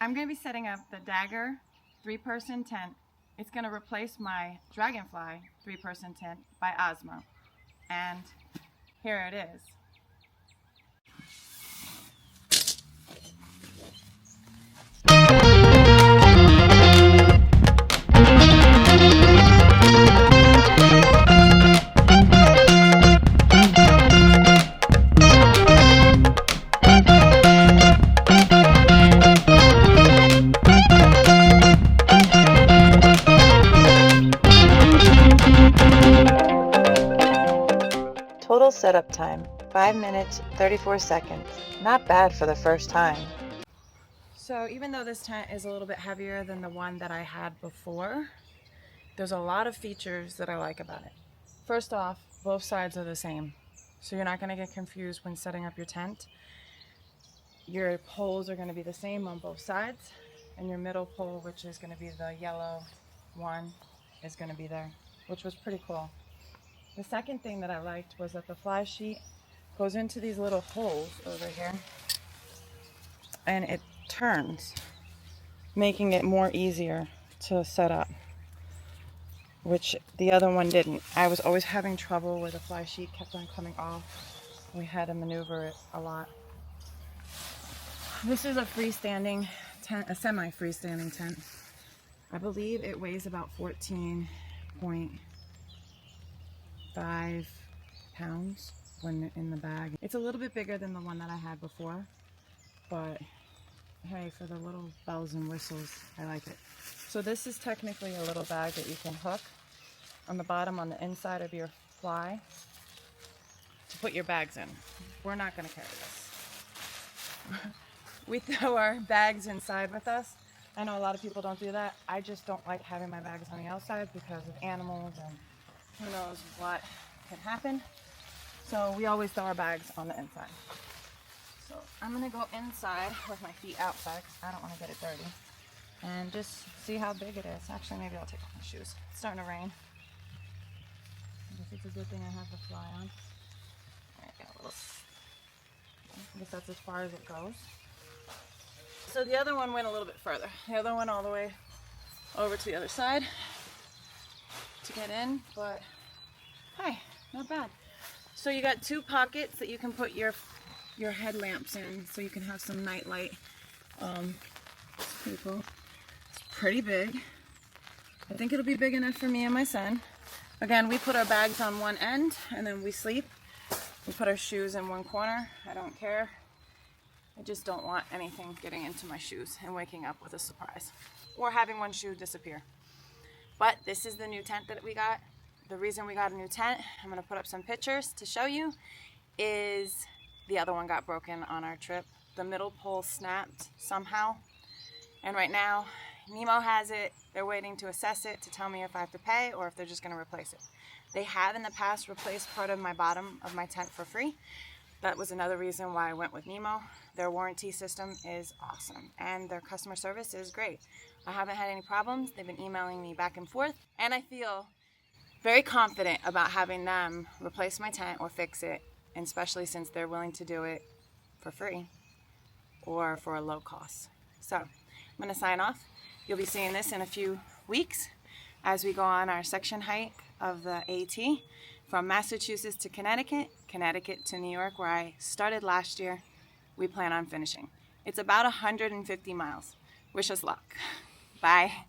I'm going to be setting up the Dagger 3-person tent. It's going to replace my Dragonfly 3-person tent by OSMO. And here it is. Total setup time, 5 minutes, 34 seconds. Not bad for the first time. So even though this tent is a little bit heavier than the one that I had before, there's a lot of features that I like about it. First off, both sides are the same. So you're not going to get confused when setting up your tent. Your poles are going to be the same on both sides, and your middle pole, which is going to be the yellow one, is going to be there, which was pretty cool. The second thing that I liked was that the fly sheet goes into these little holes over here and it turns, making it more easier to set up, which the other one didn't. I was always having trouble where the fly sheet kept on coming off. We had to maneuver it a lot. This is a freestanding tent, a semi-freestanding tent. I believe it weighs about 14.5 pounds when in the bag. It's a little bit bigger than the one that I had before, but hey, for the little bells and whistles, I like it. So this is technically a little bag that you can hook on the bottom on the inside of your fly to put your bags in. We're not going to carry this. We throw our bags inside with us. I know a lot of people don't do that. I just don't like having my bags on the outside because of animals and who knows what can happen. So we always throw our bags on the inside. So I'm gonna go inside with my feet outside because I don't want to get it dirty and just see how big it is. Actually, maybe I'll take off my shoes. It's starting to rain. I guess it's a good thing I have the fly on. Alright, got a little, I guess that's as far as it goes. So the other one went a little bit further. The other one all the way over to the other side to get in, but hey, not bad. So you got 2 pockets that you can put your headlamps in, so you can have some night light. It's pretty cool. It's pretty big. I think it'll be big enough for me and my son. Again, we put our bags on one end and then we sleep. We put our shoes in one corner. I don't care. I just don't want anything getting into my shoes and waking up with a surprise or having one shoe disappear. But this is the new tent that we got. The reason we got a new tent, I'm going to put up some pictures to show you, is the other one got broken on our trip. The middle pole snapped somehow. And right now, Nemo has it. They're waiting to assess it to tell me if I have to pay or if they're just going to replace it. They have in the past replaced part of my bottom of my tent for free. That was another reason why I went with Nemo. Their warranty system is awesome and their customer service is great. I haven't had any problems. They've been emailing me back and forth, and I feel very confident about having them replace my tent or fix it, and especially since they're willing to do it for free or for a low cost. So I'm going to sign off. You'll be seeing this in a few weeks as we go on our section hike of the AT from Massachusetts to Connecticut, Connecticut to New York, where I started last year. We plan on finishing. It's about 150 miles. Wish us luck. Bye.